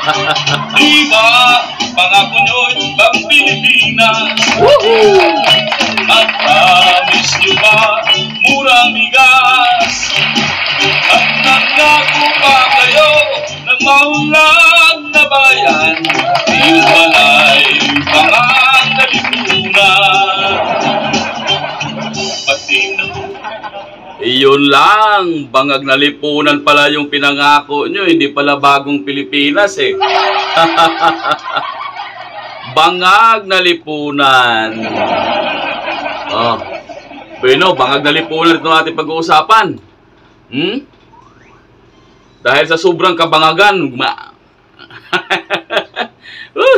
Di ba, pangako nyo'y ibang Pilipinas? At promise nyo ba, murang bigas? At nangako ba kayo ng maulang na bayan? Yung pala'y pangangalipunan. Pati na iyon lang, bangag na lipunan pala yung pinangako nyo, hindi pala bagong Pilipinas eh. Bangag na lipunan. Oh. Bueno, bangag na lipunan ito natin pag-uusapan. Dahil sa sobrang kabangagan,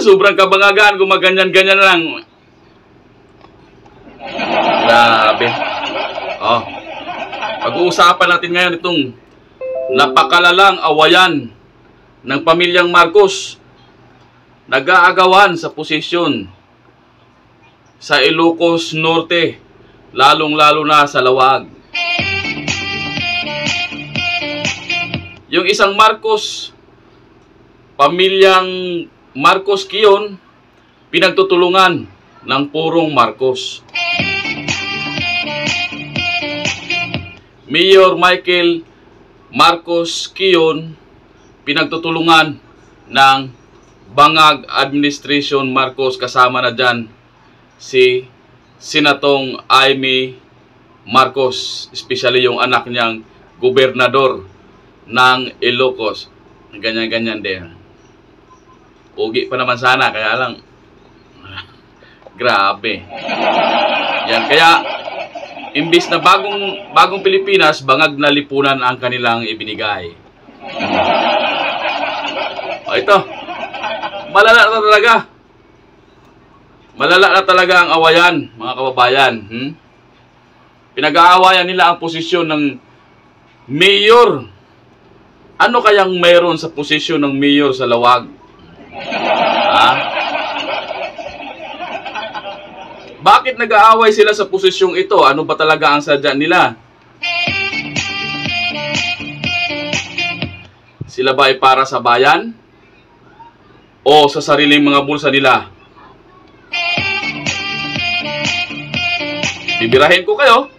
sobrang kabangagan, gumaganyan-ganyan lang. Grabe. Oh. Pag-uusapan natin ngayon itong napakalalang awayan ng pamilyang Marcos. Nag-aagawan sa posisyon sa Ilocos Norte, lalong-lalo na sa Lawag. Yung isang Marcos, pamilyang Marcos Kiyon, pinagtutulungan ng purong Marcos. Mayor Michael Marcos Kiyon, pinagtutulungan ng Bangag Administration Marcos, kasama na dyan si Senatong Amy Marcos, especially yung anak niyang gobernador ng Ilocos. Ganyan-ganyan din. Ugi pa naman sana, kaya lang grabe. Yan, kaya imbis na bagong Pilipinas, bangag na lipunan ang kanilang ibinigay. O ito, malala na talaga. Malala na talaga ang awayan, mga kababayan. Pinag-aawayan nila ang posisyon ng mayor. Ano kayang mayroon sa posisyon ng mayor sa Lawag? Bakit nag-aaway sila sa posisyong ito? Ano ba talaga ang sadya nila? Sila ba ay para sa bayan? O sa sariling mga bulsa nila? Bibirahin ko kayo.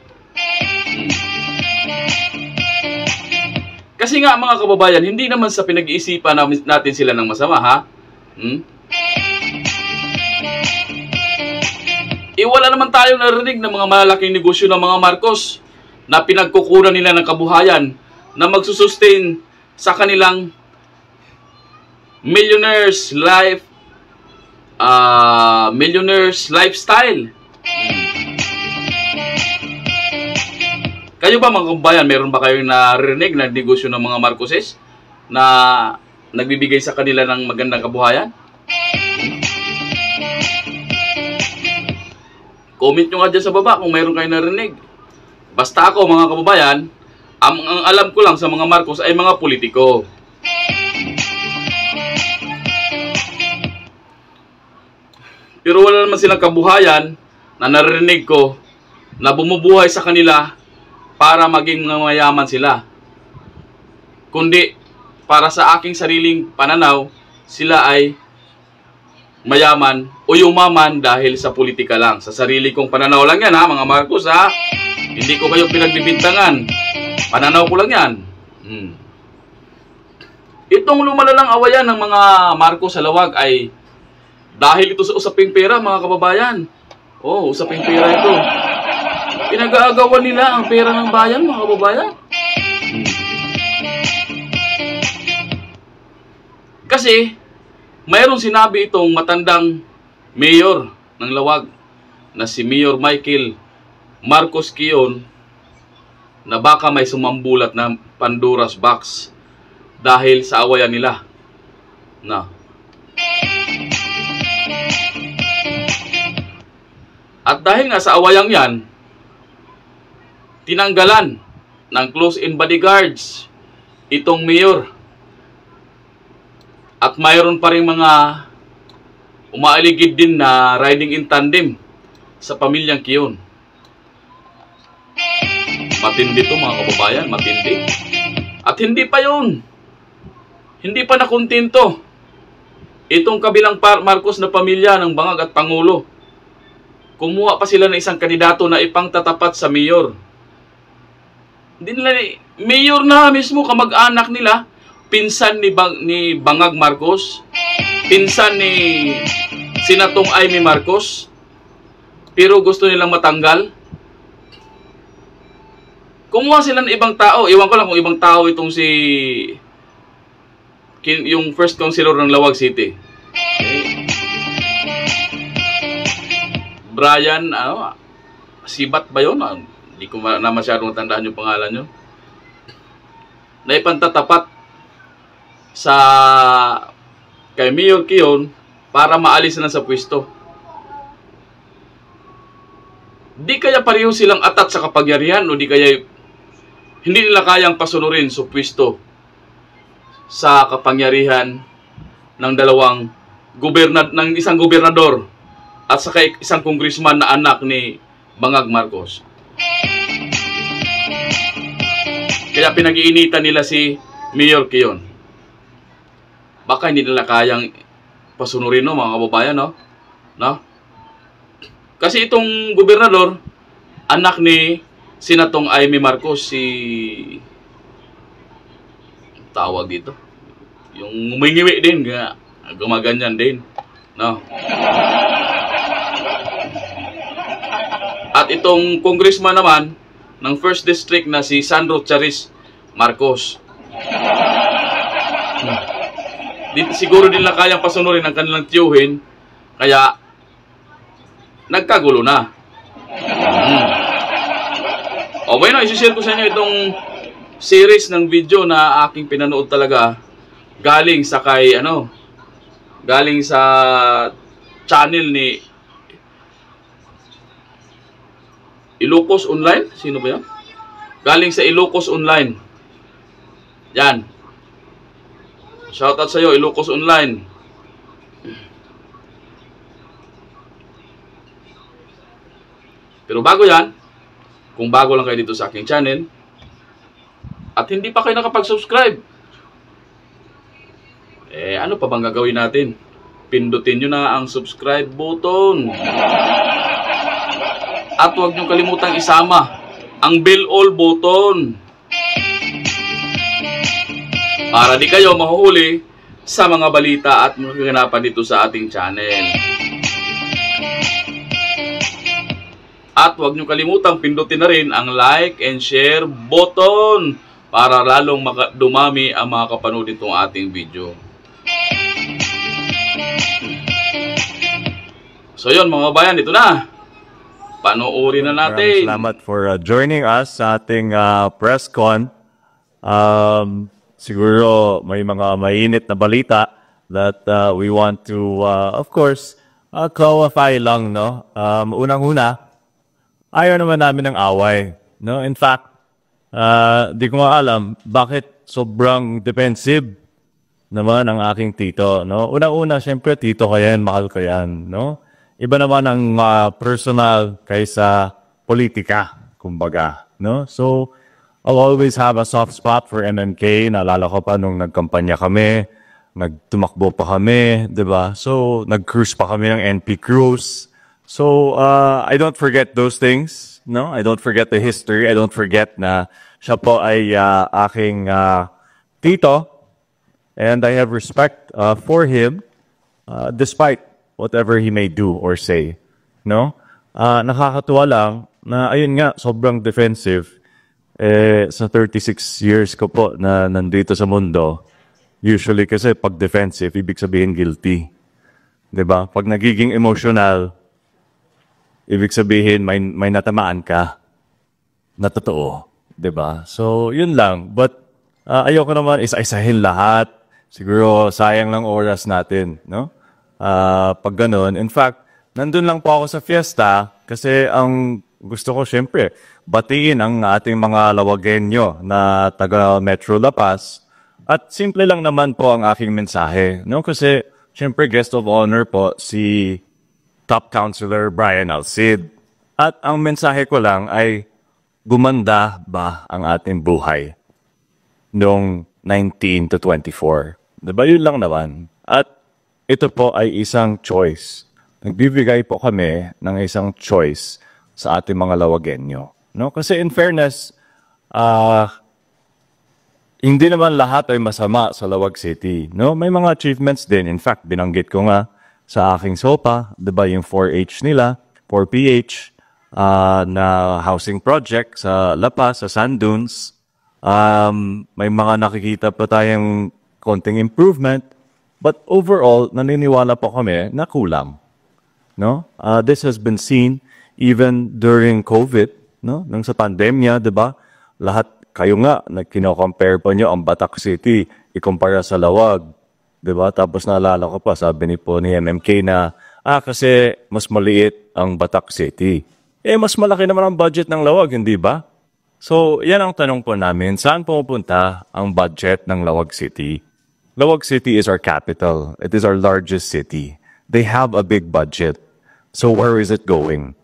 Kasi nga mga kababayan, hindi naman sa pinag-iisipan natin sila ng masama, ha? Wala naman tayong narinig ng mga malalaking negosyo ng mga Marcos na pinagkukunan nila ng kabuhayan na magsusustain sa kanilang millionaires lifestyle. Kayo ba mga kababayan, meron ba kayong narinig na negosyo ng mga Marcoses na nagbibigay sa kanila ng magandang kabuhayan? Comment nyo nga dyan sa baba kung mayroon kayo narinig. Basta ako mga kababayan, ang alam ko lang sa mga Marcos ay mga politiko. Pero wala naman silang kabuhayan na narinig ko na bumubuhay sa kanila para maging mayaman sila. Kundi para sa aking sariling pananaw, sila ay mayaman o yumaman dahil sa politika lang. Sa sarili kong pananaw lang yan, ha mga Marcos, ha. Hindi ko kayo pinagbibintangan. Pananaw ko lang yan. Itong lumalalang awayan ng mga Marcos sa Lawag ay dahil ito sa usaping pera, mga kababayan. Oh, usaping pera ito. Pinag-aagawan nila ang pera ng bayan, mga kababayan. Kasi mayroong sinabi itong matandang mayor ng Lawag na si Mayor Michael Marcos Kiyon na baka may sumambulat na Pandora's box dahil sa awayan nila. At dahil nga sa awayang yan, tinanggalan ng close-in bodyguards itong mayor. At mayroon pa rin mga umaaligid din na riding in tandem sa pamilyang Kiyon. Matindi to mga kababayan, matindi. At hindi pa yun. Hindi pa nakontento Itong kabilang Marcos na pamilya ng bangag at pangulo, kumuha pa sila ng isang kandidato na ipangtatapat sa mayor. Hindi nila, mayor na mismo, kamag-anak nila, pinsan ni Bangag Marcos, pinsan ni Senatong Amy Marcos, pero gusto nilang matanggal. Kumuha sila ng ibang tao. Iwan ko lang kung ibang tao itong yung first councilor ng Lawag City. Okay. Brian, Sibat ba yun? Hindi ko na masyadong tandaan yung pangalan nyo. Na ipantatapat sa kay Mayor Kiyon para maalis na sa pwesto. Di kaya pareho silang atat sa kapangyarihan o di kaya hindi nila kayang pasunurin sa pwesto sa kapangyarihan ng ng isang gobernador at saka isang congressman na anak ni Bangag Marcos. Kaya pinag-iinitan nila si Mayor Kiyon. Baka hindi nila kayang pasunurin, no, mga kababayan, no? Kasi itong gobernador, anak ni Senatong Amy Marcos, tawag dito, yung umingiwi din, gumaganyan din, no? At itong congressman naman ng 1st District na si Sandro Charis Marcos. Siguro din lang kayang pasunurin ang kanilang tiyuhin, kaya nagkagulo na. O bueno, isi-share ko sa inyo itong series ng video na aking pinanood talaga galing sa galing sa channel ni Ilocos Online. Sino ba yan? Galing sa Ilocos Online. Yan. Shoutout sa iyo, Ilocos Online. Pero bago yan, kung bago lang kayo dito sa aking channel, at hindi pa kayo nakapag-subscribe, ano pa bang gagawin natin? Pindutin nyo na ang subscribe button. At huwag nyo kalimutang isama ang bell all button para di kayo mahuhuli sa mga balita at mga kaganapan dito sa ating channel. At huwag nyo kalimutang pindutin na rin ang like and share button para lalong dumami ang mga kapanood nitong ating video. So yun mga bayan, ito na. Panoorin na natin. Salamat for joining us sa ating press con. Siguro may mga mainit na balita that we want to, of course, clarify lang, no? Unang-una, ayaw naman namin ng away, no? In fact, di ko nga alam bakit sobrang defensive naman ang aking tito, no? Unang-una, syempre, tito ko yan, mahal ko yan, no? Iba naman ang personal kaysa politika, kumbaga, no? So, I'll always have a soft spot for MMK. Naalala ko pa nung nagkampanya kami, nagtumakbo pa kami, di ba? So, nag-cruise pa kami ng NP Cruise. So, I don't forget those things, no? I don't forget the history. I don't forget na siya po ay aking tito. And I have respect for him, despite whatever he may do or say, no? Nakakatuwa lang na, ayun nga, sobrang defensive. Sa 36 years ko po na nandito sa mundo, usually kasi pag defensive, ibig sabihin guilty. 'Di ba? Pag nagiging emotional, ibig sabihin may natamaan ka na totoo. 'Di ba? So, yun lang. But ayoko naman isa-isahin lahat. Siguro sayang lang oras natin, no? Pag ganun. In fact, nandun lang po ako sa fiesta kasi ang gusto ko syempre batiin ang ating mga Lawagenyo na taga Metro La Paz. At simple lang naman po ang aking mensahe, no? Kasi syempre guest of honor po si Top Councilor Brian Alcid. At ang mensahe ko lang ay gumanda ba ang ating buhay noong 19 to 24? Diba? Yun lang naman. At ito po ay isang choice. Nagbibigay po kami ng isang choice sa ating mga Lawagenyo. No? Kasi in fairness, hindi naman lahat ay masama sa Lawag City. No? May mga achievements din. In fact, binanggit ko nga sa aking SOPA, di ba yung 4H nila, 4PH, na housing project sa La Paz, sa Sand Dunes. May mga nakikita pa tayong konting improvement. But overall, naniniwala po kami na kulang. No? This has been seen even during COVID, no? Nung sa pandemya, 'di ba? Lahat kayo nga kino-compare pa niyo ang Batak City ikumpara sa Lawag, 'di ba? Tapos naalala ko pa, sabi ni MMK na kasi mas maliit ang Batak City. Mas malaki naman ang budget ng Lawag, hindi ba? So, yan ang tanong po namin, saan pumupunta ang budget ng Lawag City? Lawag City is our capital. It is our largest city. They have a big budget. So where is it going?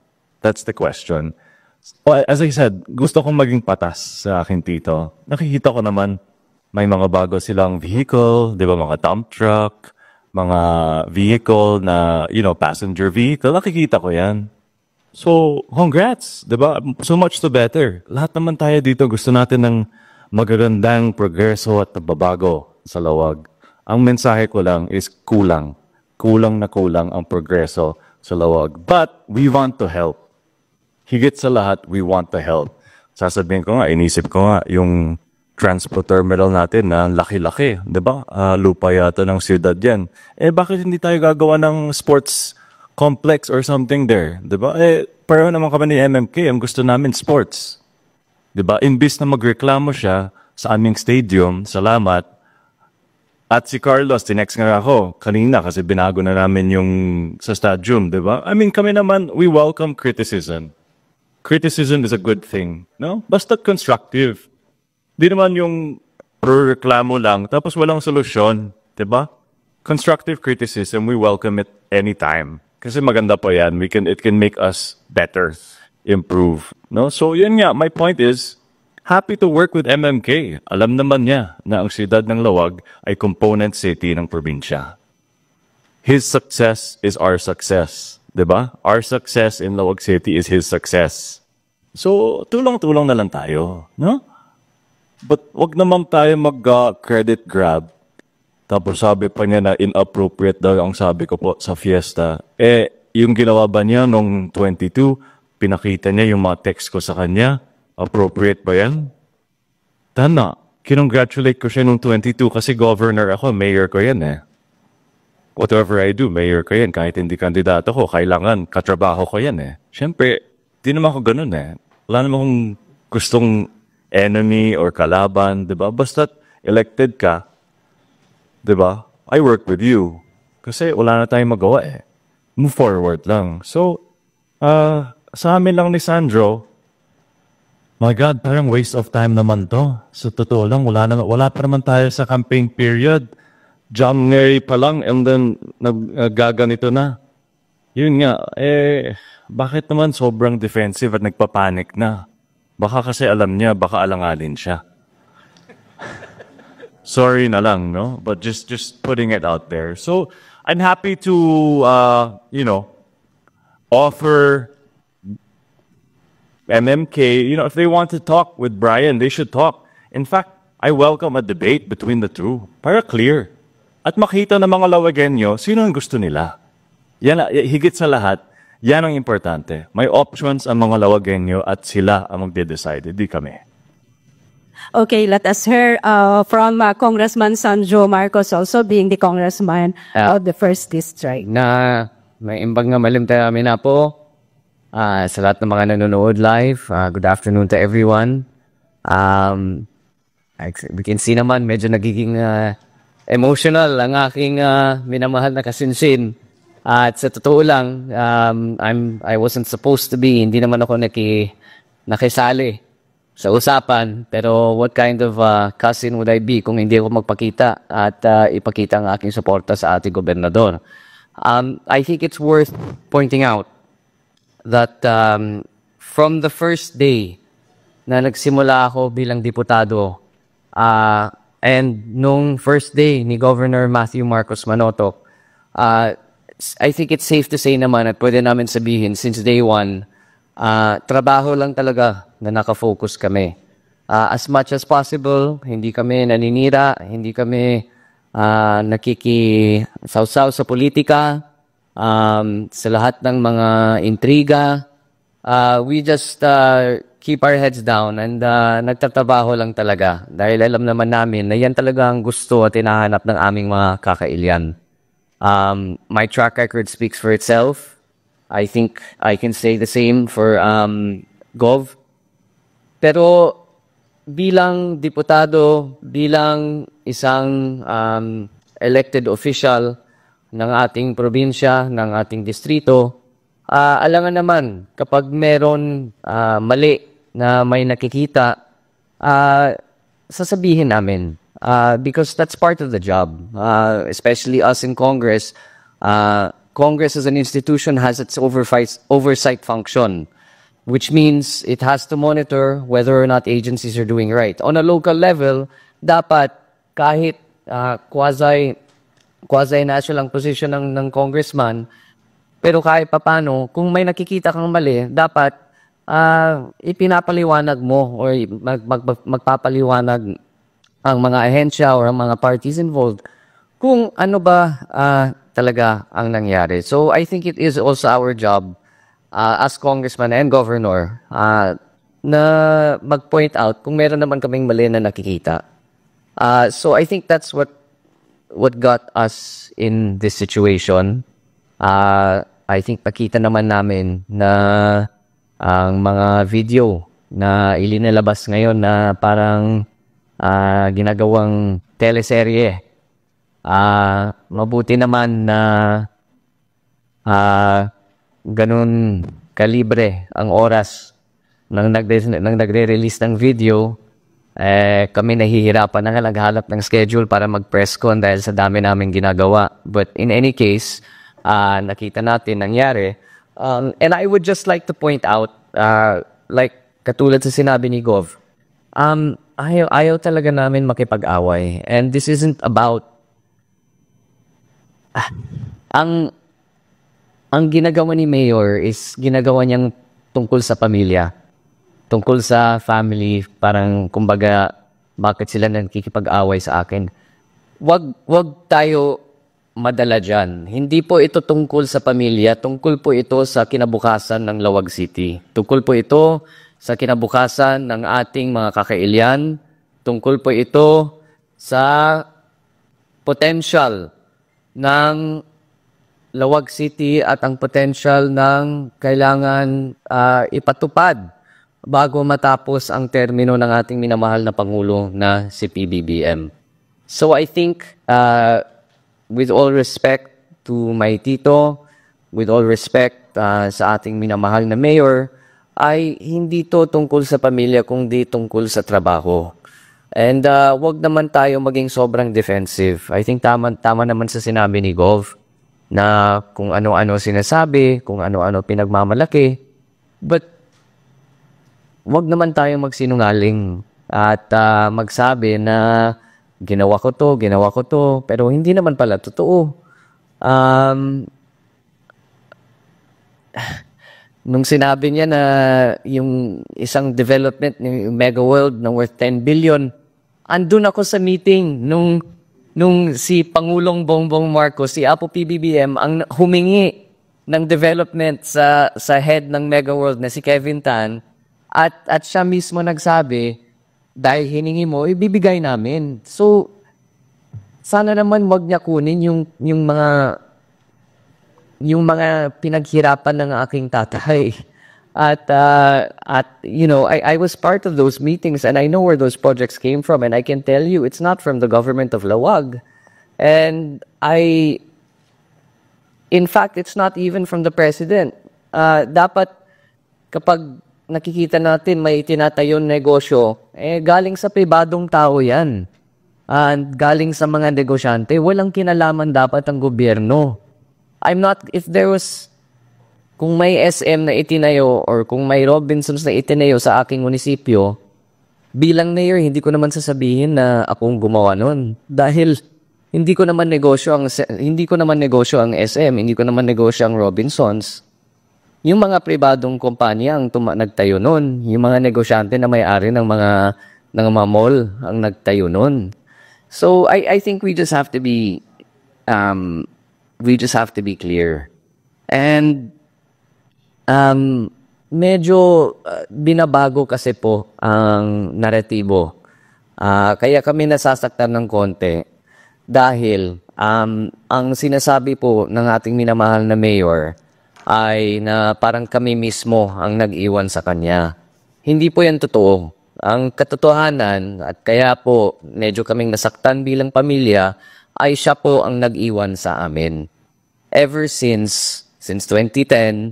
That's the question. As I said, gusto kong maging patas sa akin tito. Nakikita ko naman may mga bago silang vehicle, di ba, mga dump truck, mga vehicle na, passenger vehicle. Nakikita ko yan. So, congrats, di ba? So much to better. Lahat naman tayo dito gusto natin ng magagandang progreso at nababago sa Lawag. Ang mensahe ko lang is kulang. Kulang na kulang ang progreso sa Lawag. But we want to help. Higit sa lahat, we want to help. Sasabihin ko nga, inisip ko nga, yung transport terminal natin na laki-laki, di ba? Lupa yata ng siyudad yan. Bakit hindi tayo gagawa ng sports complex or something there? Di ba? Pareho naman kami ni MMK, ang gusto namin sports. Di ba? Imbis na magreklamo siya sa aming stadium, salamat. At si Carlos, tinext nga ako kanina kasi binago na namin yung sa stadium, di ba? I mean, kami naman, we welcome criticism. Criticism is a good thing, no? Basta constructive. Di naman yung pro-reklamo lang, tapos walang solusyon, di ba? Constructive criticism, we welcome it anytime. Kasi maganda po yan. It can make us better, improve, no? So, yun nga, my point is, happy to work with MMK. Alam naman niya na ang siyudad ng Lawag ay component city ng probinsya. His success is our success. Diba? Our success in Lawag City is his success. So, tulong-tulong na lang tayo. No? But wag naman tayo mag-credit grab. Tapos sabi pa niya na inappropriate daw ang sabi ko po sa fiesta. Yung ginawa ba niya nung 22, pinakita niya yung mga text ko sa kanya. Appropriate ba yan? Tana. Kinongratulate ko siya nung 22 kasi governor ako, mayor ko yan Whatever I do, mayor ko yan. Kahit hindi kandidato ko, kailangan katrabaho ko yan Siyempre, di naman ako ganun Wala naman akong gustong enemy or kalaban, di ba? Basta't elected ka, di ba? I work with you. Kasi wala na tayong magawa Move forward lang. So, sa amin lang ni Sandro, my God, parang waste of time naman to. Sa totoo lang, wala pa naman tayo sa campaign period. January pa lang and then nagaganito na. Yun nga, bakit naman sobrang defensive at nagpapanik na? Baka kasi alam niya, baka alangalin siya. Sorry na lang, no? But just putting it out there. So, I'm happy to, offer MMK, if they want to talk with Brian, they should talk. In fact, I welcome a debate between the two para clear. At makita ng mga Lawagenyo, sino ang gusto nila. Yan, higit sa lahat, yan ang importante. May options ang mga Lawagenyo at sila ang magde-decide, hindi kami. Okay, let us hear from Congressman Sandro Marcos also being the congressman of the 1st District. Na may imbang nga malimtami na po. Sa lahat ng mga nanonood live, good afternoon to everyone. We can see naman, medyo nagiging emotional ang aking minamahal na kasinsin. At sa totoo lang, I wasn't supposed to be, hindi naman ako nakisali sa usapan. Pero what kind of cousin would I be kung hindi ako magpakita at ipakita ang aking suporta sa ating gobernador? I think it's worth pointing out that from the first day na nagsimula ako bilang diputado, and nung first day ni Governor Matthew Marcos Manotoc, I think it's safe to say naman at pwede namin sabihin since day one, trabaho lang talaga na nakafocus kami. As much as possible, hindi kami naninira, hindi kami nakikisawsaw sa politika, sa lahat ng mga intriga. We just keep our heads down and nagtatrabaho lang talaga dahil alam naman namin na yan talaga ang gusto at hinahanap ng aming mga kakailian. My track record speaks for itself. I think I can say the same for Gov. Pero bilang diputado, bilang isang elected official ng ating probinsya, ng ating distrito, alangan naman kapag meron mali na may nakikita, sasabihin namin. Because that's part of the job, especially us in Congress. Congress as an institution has its oversight function, which means it has to monitor whether or not agencies are doing right. On a local level, dapat kahit quasi-national ang position ng congressman, pero kahit papano, kung may nakikita kang mali, dapat ipinapaliwanag mo or magpapaliwanag ang mga ahensya or ang mga parties involved kung ano ba talaga ang nangyari. So I think it is also our job as congressman and governor na mag-point out kung meron naman kaming mali na nakikita. So I think that's what got us in this situation. I think nakita naman namin na ang mga video na ilinalabas ngayon na parang ginagawang teleserye. Mabuti naman na ganun kalibre ang oras nang nagre-release ng video. Kami nahihirapan na nga naghanap ng schedule para mag-press con dahil sa dami namin ginagawa. But in any case, nakita natin nangyari. And I would just like to point out, like katulad sa sinabi ni Gov, ayaw talaga namin makipag-away. And this isn't about ang ginagawa ni Mayor is ginagawa niyang tungkol sa pamilya. Tungkol sa family, parang kumbaga bakit sila nakikipag-away sa akin. Wag tayo madala dyan. Hindi po ito tungkol sa pamilya, tungkol po ito sa kinabukasan ng Lawag City. Tungkol po ito sa kinabukasan ng ating mga kakailian. Tungkol po ito sa potential ng Lawag City at ang potential ng kailangan ipatupad bago matapos ang termino ng ating minamahal na Pangulo na si PBBM. So I think, with all respect to my tito, with all respect sa ating minamahal na mayor, ay hindi to tungkol sa pamilya kundi tungkol sa trabaho. And wag naman tayo maging sobrang defensive. I think tama naman sa sinabi ni Gov na kung ano-ano sinasabi, kung ano-ano pinagmamalaki. But wag naman tayo magsinungaling at magsabi na ginawa ko to, pero hindi naman pala totoo. Nung sinabi niya na yung isang development, yung Mega World na worth 10 billion, andun ako sa meeting nung si Pangulong Bongbong Marcos, si Apo PBBM, ang humingi ng development sa head ng Mega World na si Kevin Tan, at siya mismo nagsabi, dahil hiningi mo, ibibigay namin. So, sana naman wag niya kunin yung mga pinaghirapan ng aking tatay. At you know, I was part of those meetings and I know where those projects came from, and I can tell you it's not from the government of Lawag. And in fact, it's not even from the president. Dapat kapag nakikita natin may tinatayong negosyo, galing sa pribadong tao yan. Galing sa mga negosyante, walang kinalaman dapat ang gobyerno. Kung may SM na itinayo or kung may Robinsons na itinayo sa aking munisipyo, bilang mayor, hindi ko naman sasabihin na akong gumawa nun. Dahil Hindi ko naman negosyo ang SM, hindi ko naman negosyo ang Robinsons. Yung mga pribadong kumpanya ang nagtayo nun. Yung mga negosyante na may-ari ng mga mall ang nagtayo nun. So I think we just have to be clear. And medyo binabago kasi po ang naratibo. Kaya kami nasasaktan ng konti dahil ang sinasabi po ng ating minamahal na mayor ay na parang kami mismo ang nag-iwan sa kanya. Hindi po yan totoo. Ang katotohanan, at kaya po medyo kaming nasaktan bilang pamilya, ay siya po ang nag-iwan sa amin. Ever since 2010,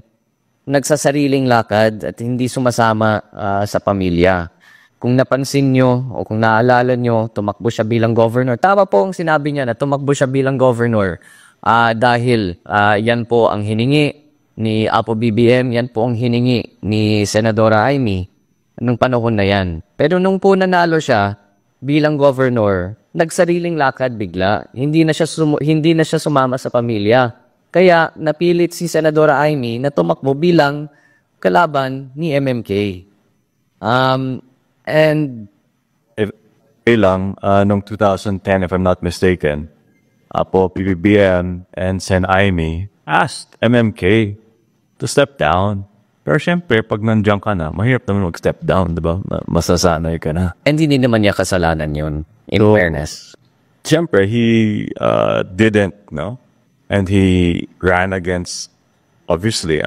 nagsasariling lakad at hindi sumasama sa pamilya. Kung napansin nyo o kung naalala nyo, tumakbo siya bilang governor. Tama po ang sinabi niya na tumakbo siya bilang governor dahil yan po ang hiningi ni Apo BBM, yan po ang hiningi ni Senadora Amy nung panahon na yan. Pero nung po nanalo siya bilang governor, nagsariling lakad bigla. Hindi na siya sumama sa pamilya. Kaya napilit si Senadora Amy na tumakbo bilang kalaban ni MMK. And Lang, noong 2010, if I'm not mistaken, Apo PBBM and Sen Aimee asked MMK to step down. Pero syempre, pag nandiyan ka na, mahirap naman mag-step down, di ba? Masasanay ka na. And hindi naman niya kasalanan yun, in fairness. Syempre, he didn't, no? And he ran against, obviously,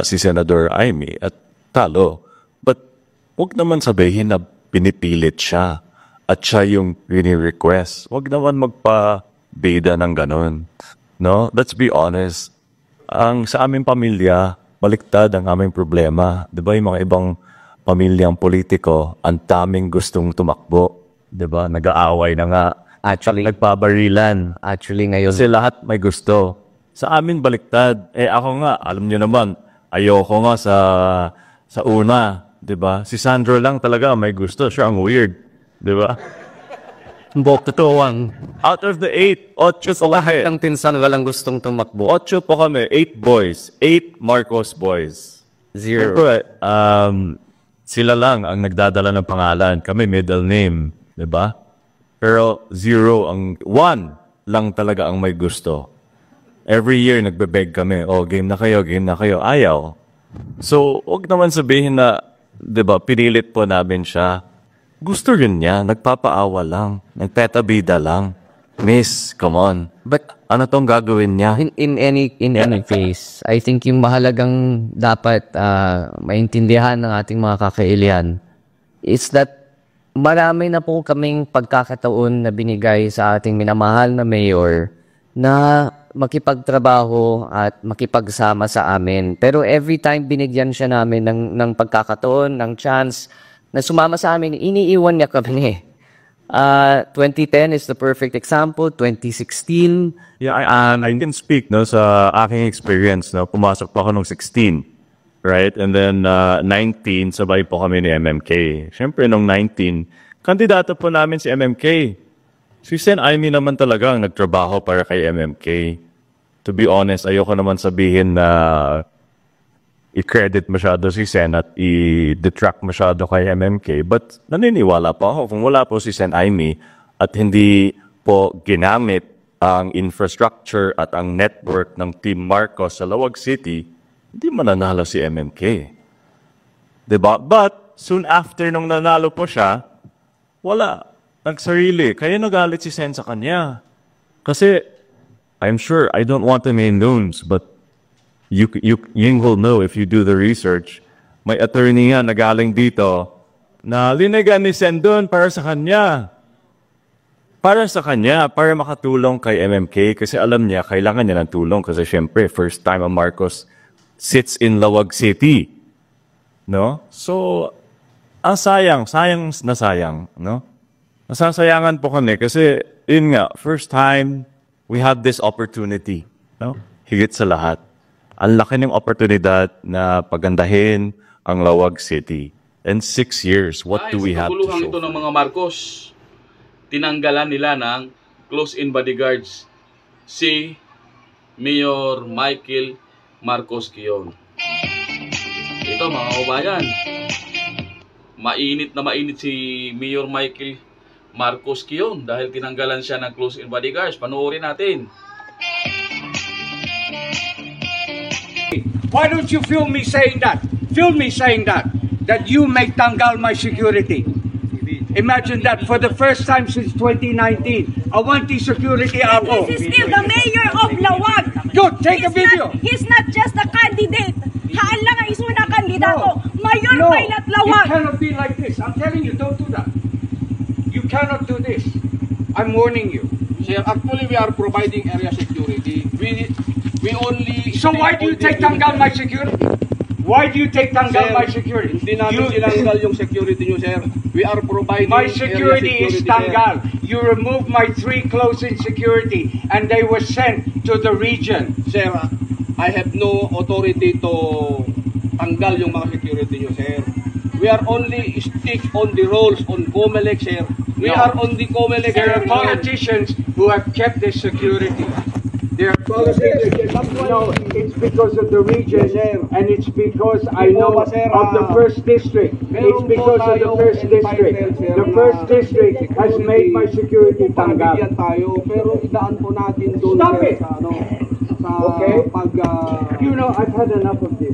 si Senador Aimee at talo. But huwag naman sabihin na pinipilit siya at siya yung request. Huwag naman magpa-bida ng ganun. No? Let's be honest. Sa aming pamilya, baliktad ang aming problema. Di ba yung mga ibang pamilyang politiko, ang daming gustong tumakbo. Di ba? Nag-aaway na nga. Actually, Nagpabarilan. ngayon, Kasi lahat may gusto. Sa amin baliktad. Ako nga, alam niyo naman, ayoko nga sa una. 'Di ba? Si Sandro lang talaga may gusto. Siya ang weird. 'Di ba? totoo ang Out of the 8, 8 sa lahat. ang pinsan walang gustong tumakbo. 8 po kami. 8 boys. 8 Marcos boys. Zero. Siyempre, sila lang ang nagdadala ng pangalan. Kami middle name. 'Di ba? Pero 0 ang 1 lang talaga ang may gusto. Every year nagbe-beg kami. Oh, game na kayo, game na kayo. Ayaw. So, wag naman sabihin na, 'di ba, pinilit po namin siya. Gusto rin niya, nagpapaawa lang, nagpetabida lang. Miss, come on. But Ano tong gagawin niya? in any case, I think yung mahalagang dapat maintindihan ng ating mga kakailian is that marami na po kaming pagkakataon na binigay sa ating minamahal na mayor na makipagtrabaho at makipagsama sa amin. Pero every time binigyan siya namin ng pagkakataon, ng chance na sumama sa amin, iniiwan niya kami. 2010 is the perfect example. 2016. Yeah, I can speak no sa aking experience no. Pumasok pa ako nung 16, right? And then 19 sabay po kami ni MMK. Siyempre nung 19, kandidato po namin si MMK. Si Sen Aimee naman talaga ang nagtrabaho para kay MMK. To be honest, ayoko naman sabihin na i-credit masyado si Sen at i-detract masyado kay MMK. But naniniwala po ako kung wala po si Sen Aimee at hindi po ginamit ang infrastructure at ang network ng Team Marcos sa Lawag City, hindi mananalo si MMK. Diba? But soon after nung nanalo po siya, wala. Nagsarili. Kaya nagalit si Sen sa kanya. Kasi, I'm sure, I don't want to name names, but you will know if you do the research. May attorney nga nagaling dito na linagan ni Sen doon para sa kanya. Para sa kanya, para makatulong kay MMK kasi alam niya, kailangan niya ng tulong kasi syempre, first time ang Marcos sits in Lawag City. No? So, sayang na sayang, no? Nasasayangan po kami kasi, yun nga, first time we had this opportunity, no? Higit sa lahat. Ang laki ng oportunidad na pagandahin ang Lawag City. And 6 years, what do we have to show? Ito ng mga Marcos, tinanggalan nila ng close-in bodyguards, si Mayor Michael Marcos Quezon. Ito mga kabayan, mainit na mainit si Mayor Michael Marcos Quezon dahil tinanggalan siya ng close-in bodyguards. Panoorin natin. Why don't you film me saying that? Film me saying that you make tanggal my security. Imagine that for the first time since 2019. I want the security ako. This is still the mayor of Lawag. Good, take a video. He's not just a candidate. Haan lang ang isu na kandidato. Mayor No, Pilot it Lawag. cannot be like this. I'm telling you, don't do that. You cannot do this. I'm warning you. Sir, actually we are providing area security. We only... So why do you take tanggal my security? Why do you take tanggal Sir, my security? Hindi namin tinanggal yung security nyo, sir. We are providing My area security is sir. tanggal. You removed my 3 close-in security and they were sent to the region. Sir, I have no authority to tanggal yung mga security nyo, sir. We are only stick on the rules on COMELEC, sir. We No. are on the COMELEC. There are politicians who have kept their security. There are politicians. No, it's because of the region, and it's because I know of the first district. It's because of the first district. The first district has made my security tanggal. Pagbigyan tayo, pero idaan po natin doon, Stop sir, it! sa ano, sa Okay. pag... You know, I've had enough of this.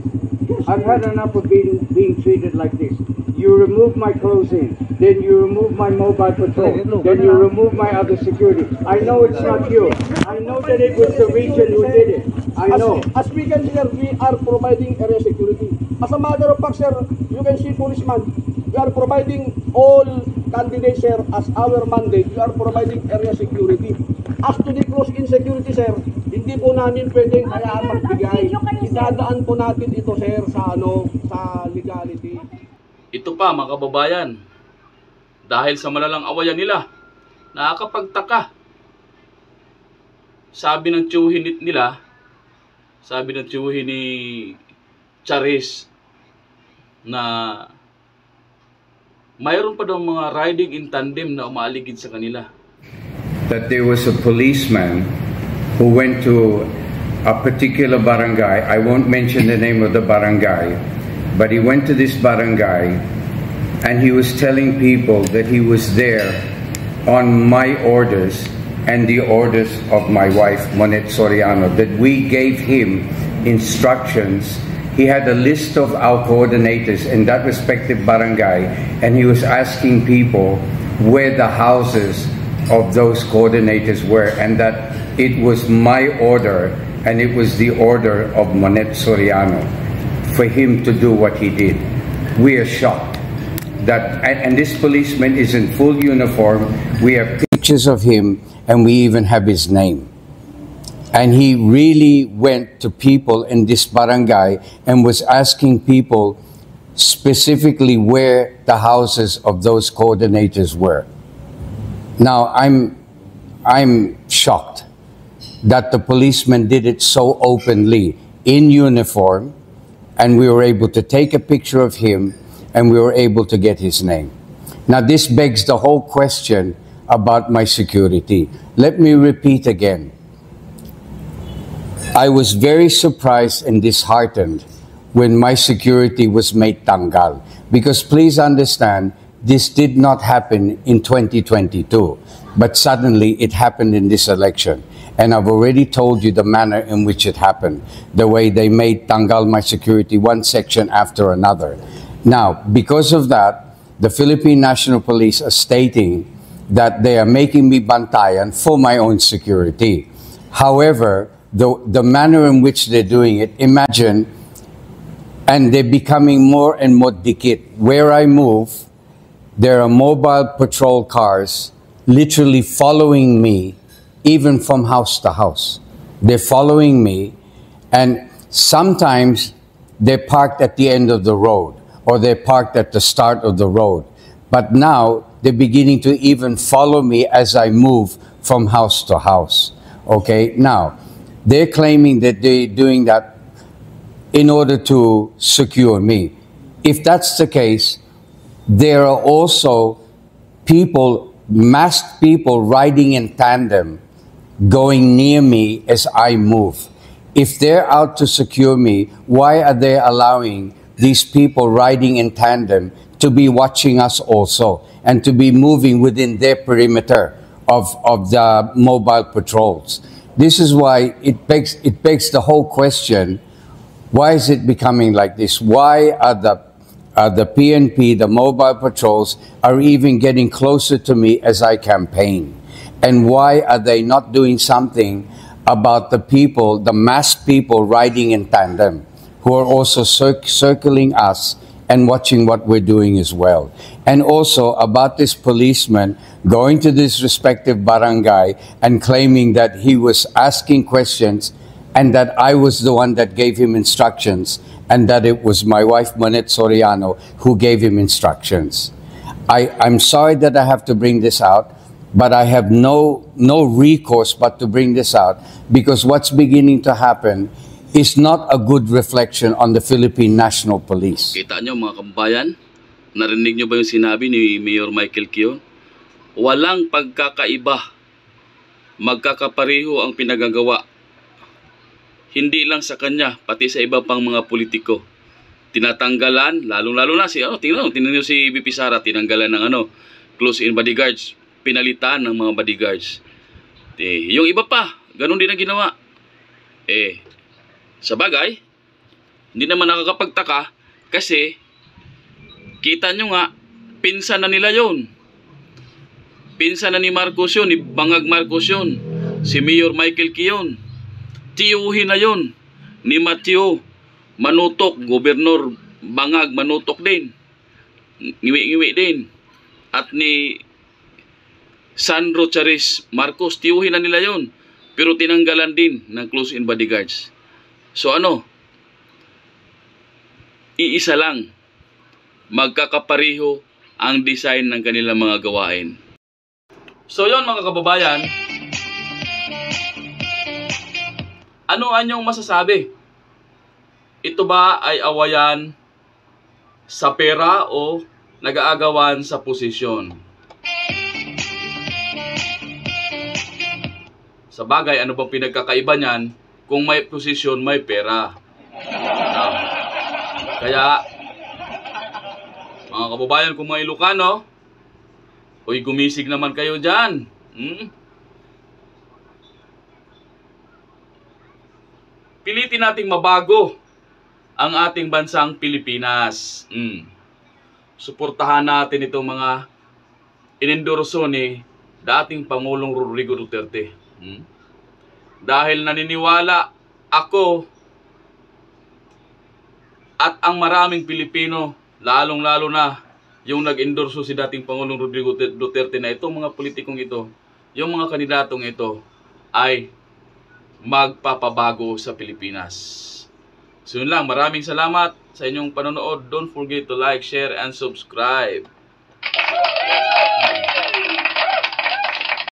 I've had enough of being treated like this. You remove my clothing, then you remove my mobile patrol, then you remove my other security. I know it's not you. I know that it was the region who did it. I know. As we can see, sir, we are providing area security. As a matter of fact, sir, you can see policeman. We are providing all candidates, sir, as our mandate. We are providing area security. As to the close-in security, sir, hindi po namin pwedeng hayaan magbigay. Idadaan po natin ito, sir, sa sa legality. Ito pa mga kababayan, dahil sa malalang awayan nila, nakakapagtaka. Sabi ng tiyuhin nila, sabi ng tiyuhin ni Charis na mayroon pa daw mga riding in tandem na umaaligid sa kanila. That there was a policeman who went to a particular barangay. I won't mention the name of the barangay, but he went to this barangay and he was telling people that he was there on my orders and the orders of my wife, Monette Soriano, that we gave him instructions. He had a list of our coordinators in that respective barangay, and he was asking people where the houses of those coordinators were, and that it was my order and it was the order of Monette Soriano for him to do what he did. We are shocked that, and this policeman is in full uniform. We have pictures of him and we even have his name. And he really went to people in this barangay and was asking people specifically where the houses of those coordinators were. Now, I'm shocked that the policeman did it so openly in uniform, and we were able to take a picture of him and we were able to get his name. Now, this begs the whole question about my security. Let me repeat again. I was very surprised and disheartened when my security was made tanggal. Because please understand, this did not happen in 2022, but suddenly it happened in this election. And I've already told you the manner in which it happened, the way they made tanggal my security one section after another. Now, because of that, the Philippine National Police are stating that they are making me bantayan for my own security. However, the manner in which they're doing it, imagine, and they're becoming more and more dikit. Where I move, there are mobile patrol cars literally following me, even from house to house. They're following me, and sometimes they're parked at the end of the road, or they're parked at the start of the road. But now, they're beginning to even follow me as I move from house to house. Okay, now, they're claiming that they're doing that in order to secure me. If that's the case, there are also people masked people riding in tandem going near me as I move. If they're out to secure me, why are they allowing these people riding in tandem to be watching us also and to be moving within their perimeter of the mobile patrols? This is why it begs the whole question, why is it becoming like this? Why are the PNP, the mobile patrols, are even getting closer to me as I campaign? And why are they not doing something about the people, the masked people riding in tandem, who are also circling us and watching what we're doing as well? And also about this policeman going to this respective barangay and claiming that he was asking questions and that I was the one that gave him instructions and that it was my wife, Manette Soriano, who gave him instructions. I'm sorry that I have to bring this out, but I have no recourse but to bring this out because what's beginning to happen is not a good reflection on the Philippine National Police. Kita nyo mga kababayan, narinig nyo ba yung sinabi ni Mayor Michael Kiyon? Walang pagkakaiba, magkakapareho ang pinagagawa. Hindi lang sa kanya, pati sa iba pang mga politiko. Tinatanggalan, lalong-lalo na tingnan nyo si BP Sara, tinanggalan ng close-in bodyguards, pinalitan ng mga bodyguards. Yung iba pa, ganun din ang ginawa. Sa bagay, hindi naman nakakapagtaka kasi kita nyo nga, pinsan na nila yon. Pinsan na ni Marcos yun, ni Bangag Marcos yun, si Mayor Michael Kiyon. Tiyuhin na yun, ni Matthew Manutok, Gobernador Bangag Manutok din. Ngiwi-ngiwi din. At ni Sandro Charis Marcos, tiyuhin na nila yun. Pero tinanggalan din ng close-in bodyguards. So iisa lang. Magkakapareho ang design ng kanilang mga gawain. So yon mga kababayan, ano anyong masasabi? Ito ba ay awayan sa pera o nag-aagawan sa posisyon? Sa bagay, ano bang pinagkakaiba niyan? Kung may posisyon, may pera. Kaya, mga kababayan, kung mga Ilocano, uy, gumisig naman kayo dyan. Pilitin nating mabago ang ating bansang Pilipinas. Suportahan natin itong mga inendorso ni dating Pangulong Rodrigo Duterte. Dahil naniniwala ako at ang maraming Pilipino, lalong-lalo na yung nag-endorso si dating Pangulong Rodrigo Duterte na itong mga politikong ito, yung mga kandidatong ito ay magpapabago sa Pilipinas. So yun lang, maraming salamat sa inyong panonood. Don't forget to like, share, and subscribe.